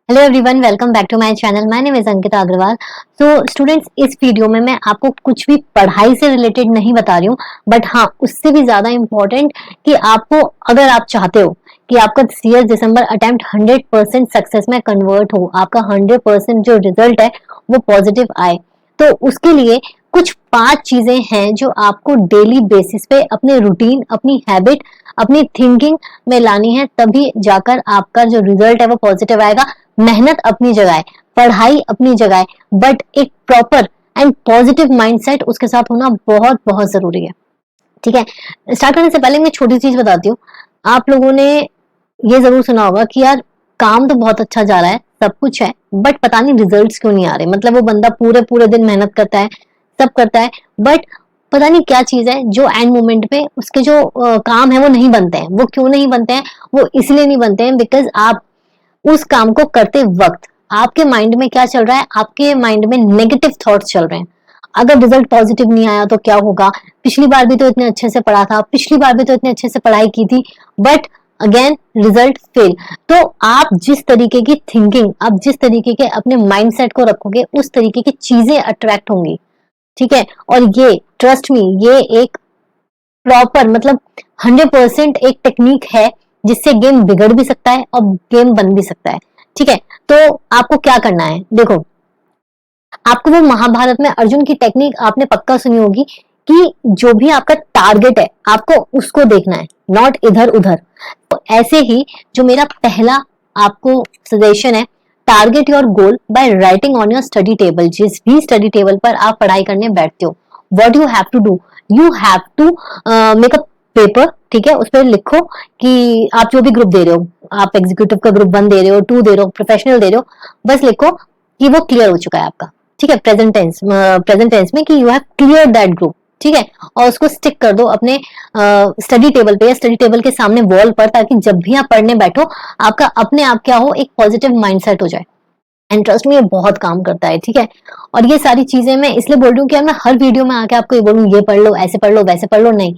Hello everyone, welcome back to my channel. My name is Ankita Agarwal. तो students, इस video में मैं आपको कुछ भी पढ़ाई से रिलेटेड नहीं बता रही हूँ, बट हाँ, उससे भी ज्यादा इम्पोर्टेंट कि आपको, अगर आप चाहते हो कि आपका CS दिसंबर अटेम्प्ट 100% सक्सेस में कन्वर्ट हो, आपका 100% जो रिजल्ट है वो पॉजिटिव आए, तो उसके लिए कुछ 5 चीजें हैं जो आपको डेली बेसिस पे अपने रूटीन, अपनी हैबिट, अपनी थिंकिंग में लानी है, तभी जाकर आपका जो रिजल्ट है वो पॉजिटिव आएगा। मेहनत अपनी जगह है, पढ़ाई अपनी जगह है, बट एक प्रॉपर एंड पॉजिटिव माइंडसेट उसके साथ होना बहुत बहुत जरूरी है। ठीक है, स्टार्ट करने से पहले मैं छोटी चीज बताती हूँ। आप लोगों ने ये जरूर सुना होगा कि यार, काम तो बहुत अच्छा जा रहा है, सब कुछ है, बट पता नहीं रिजल्ट्स क्यों नहीं आ रहे। मतलब वो बंदा पूरे पूरे दिन मेहनत करता है, सब करता है, बट पता नहीं क्या चीज है जो एंड मोमेंट पे उसके जो काम है वो नहीं बनते हैं। वो क्यों नहीं बनते हैं? वो इसलिए नहीं बनते हैं बिकॉज आप उस काम को करते वक्त आपके माइंड में क्या चल रहा है? आपके माइंड में नेगेटिव थॉट्स चल रहे हैं। अगर रिजल्ट पॉजिटिव नहीं आया तो क्या होगा? पिछली बार भी तो इतने अच्छे से पढ़ा था, पिछली बार भी तो इतने अच्छे से पढ़ाई की थी, बट अगेन रिजल्ट फेल। तो आप जिस तरीके की थिंकिंग, आप जिस तरीके के अपने माइंडसेट को रखोगे, उस तरीके की चीजें अट्रैक्ट होंगी। ठीक है, और ये ट्रस्ट मी, ये एक प्रॉपर, मतलब 100% एक टेक्निक है जिससे गेम बिगड़ भी सकता है और गेम बन भी सकता है। ठीक है, तो आपको क्या करना है? देखो, आपको वो महाभारत में अर्जुन की टेक्निक आपने पक्का सुनी होगी कि जो भी आपका टारगेट है आपको उसको देखना है, नॉट इधर उधर। तो ऐसे ही जो मेरा पहला आपको सजेशन है, target your goal by writing on your study table. जिस भी स्टडी टेबल पर आप पढ़ाई करने बैठते हो, what you have to do, you have to make a paper. ठीक है, उस पर लिखो कि आप जो भी ग्रुप दे रहे हो, आप एग्जीक्यूटिव का ग्रुप 1 दे रहे हो, 2 दे रहे हो, प्रोफेशनल दे रहे हो, बस लिखो कि वो क्लियर हो चुका है आपका। ठीक है, प्रेजेंट टेंस में कि you have clear that group. ठीक है, और उसको स्टिक कर दो अपने स्टडी टेबल पे या स्टडी टेबल के सामने वॉल पर, ताकि जब भी आप पढ़ने बैठो आपका अपने आप क्या हो, एक पॉजिटिव माइंडसेट हो जाए। एंड ट्रस्ट में ये बहुत काम करता है। ठीक है, और ये सारी चीजें मैं इसलिए बोल रही हूँ कि मैं हर वीडियो में आके आपको ये बोलूँ ये पढ़ लो, ऐसे पढ़ लो, वैसे पढ़ लो, नहीं।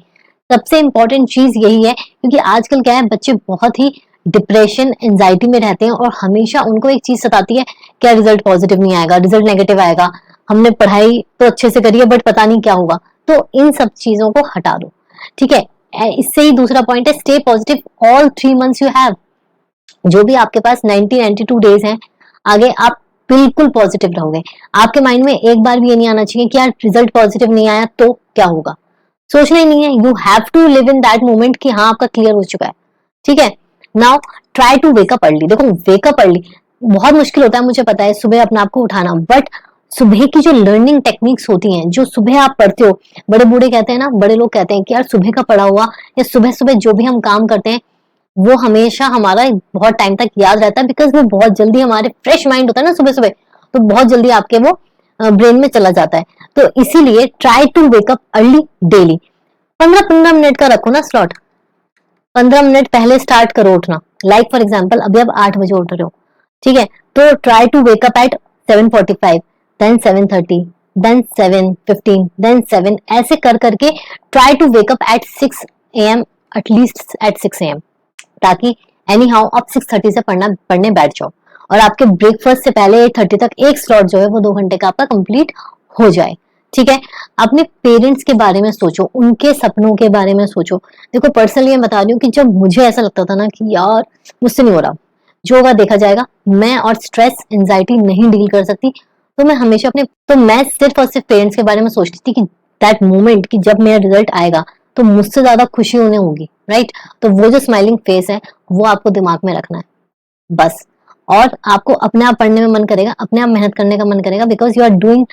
सबसे इंपॉर्टेंट चीज यही है, क्योंकि आजकल क्या है, बच्चे बहुत ही डिप्रेशन, एंजाइटी में रहते हैं और हमेशा उनको एक चीज सताती है, क्या रिजल्ट पॉजिटिव नहीं आएगा, रिजल्ट नेगेटिव आएगा, हमने पढ़ाई तो अच्छे से करी है बट पता नहीं क्या होगा। तो इन सब चीजों को हटा दो। ठीक है, इससे ही दूसरा पॉइंट है, stay positive all 3 months you have. जो भी आपके पास 90-92 डेज हैं, आगे आप बिल्कुल पॉजिटिव रहोगे। आपके माइंड में एक बार भी ये नहीं आना चाहिए कि यार रिजल्ट पॉजिटिव नहीं आया तो क्या होगा। सोचना ही नहीं है, you have to live in that moment कि हाँ, आपका क्लियर हो चुका है। ठीक है, now try to wake up early. देखो, वेकअप अर्ली बहुत मुश्किल होता है, मुझे पता है, सुबह अपने आप को उठाना, बट सुबह की जो लर्निंग टेक्निक्स होती हैं, जो सुबह आप पढ़ते हो, बड़े बूढ़े कहते हैं ना, बड़े लोग कहते हैं कि यार सुबह का पढ़ा हुआ या सुबह सुबह जो भी हम काम करते हैं वो हमेशा हमारा बहुत टाइम तक याद रहता है, बिकॉज वो बहुत जल्दी, हमारे फ्रेश माइंड होता है ना सुबह सुबह, तो बहुत जल्दी आपके वो ब्रेन में चला जाता है। तो इसीलिए try to wake up early daily. 15-15 minute का रखो ना स्लॉट, 15 मिनट पहले स्टार्ट करो उठना। लाइक फॉर एग्जाम्पल, अभी आप 8 बजे उठ रहे हो, ठीक है, तो try to wake up at 7:45, then 7:30, then 7:15, then 7, ऐसे कर करके try to wake up at 6 AM, at least at 6 AM, ताकि एनी हाउ आप 6:30 से पढ़ने बैठ जाओ और आपके ब्रेकफास्ट से पहले 8:30 तक एक स्लॉट जो है वो 2 घंटे का आपका कंप्लीट हो जाए। ठीक है, अपने पेरेंट्स के बारे में सोचो, उनके सपनों के बारे में सोचो। देखो, पर्सनली मैं बता रही हूँ कि जब मुझे ऐसा लगता था ना कि यार मुझसे नहीं हो रहा, जो होगा देखा जाएगा, मैं और स्ट्रेस एंजाइटी नहीं डील कर सकती, तो मैं हमेशा मैं सिर्फ और सिर्फ पेरेंट्स के बारे में सोचती थी कि दैट मोमेंट कि जब मेरा रिजल्ट आएगा तो मुझसे ज्यादा खुशी उन्हें होगी, राइट? तो वो जो स्माइलिंग फेस है वो आपको दिमाग में रखना है बस। और आपको अपने आप पढ़ने में मन करेगा, अपने आप मेहनत करने का मन करेगा, because you are doing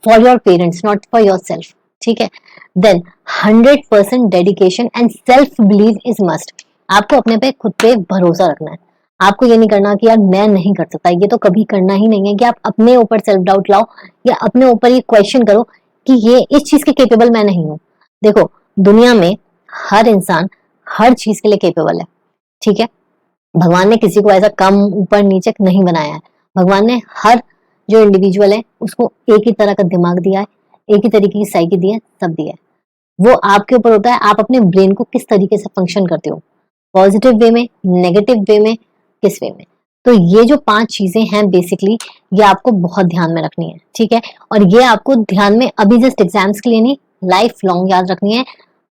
for your parents, not for yourself. ठीक है, then 100% dedication and self believe is must. आपको अपने पे, खुद पे भरोसा रखना है। आपको ये नहीं करना कि यार मैं नहीं कर सकता, ये तो कभी करना ही नहीं है कि आप अपने ऊपर सेल्फ डाउट लाओ या अपने ऊपर ये क्वेश्चन करो कि ये इस चीज के केपेबल मैं नहीं हूं। देखो, दुनिया में हर इंसान हर चीज के लिए केपेबल है। ठीक है, भगवान ने किसी को ऐसा कम ऊपर नीचे नहीं बनाया है। भगवान ने हर जो इंडिविजुअल है उसको एक ही तरह का दिमाग दिया है, एक ही तरीके की साइकी दी है, सब दिया है। वो आपके ऊपर होता है, आप अपने ब्रेन को किस तरीके से फंक्शन करते हो, पॉजिटिव वे में, नेगेटिव वे में, किस वे में। तो ये जो 5 चीजें हैं बेसिकली, ये आपको बहुत ध्यान में रखनी है, ठीक है। और ये आपको ध्यान में अभी जस्ट एग्जाम्स के लिए नहीं, लाइफ लॉन्ग याद रखनी है।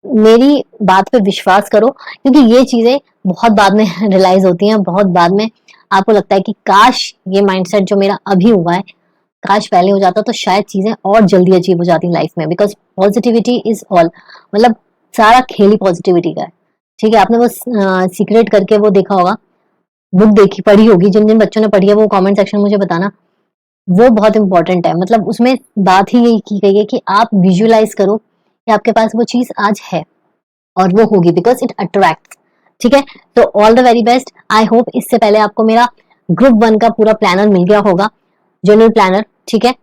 मेरी बात पे विश्वास करो, क्योंकि ये चीजें बहुत बाद में रियलाइज होती हैं, बहुत बाद में आपको लगता है कि काश ये माइंडसेट जो मेरा अभी हुआ है, काश पहले हो जाता तो शायद चीजें और जल्दी अचीव हो जाती लाइफ में। बिकॉज पॉजिटिविटी इज ऑल, मतलब सारा खेल ही पॉजिटिविटी का है, ठीक है। आपने वो सीक्रेट करके वो देखा होगा, बुक देखी पढ़ी होगी, जिन जिन बच्चों ने पढ़ी है वो कमेंट सेक्शन में मुझे बताना। वो बहुत इंपॉर्टेंट है, मतलब उसमें बात ही यही की गई है कि आप विजुअलाइज करो कि आपके पास वो चीज आज है और वो होगी, बिकॉज इट अट्रैक्ट, ठीक है। तो all the very best. I hope इससे पहले आपको मेरा ग्रुप 1 का पूरा प्लानर मिल गया होगा, जर्नल प्लानर, ठीक है।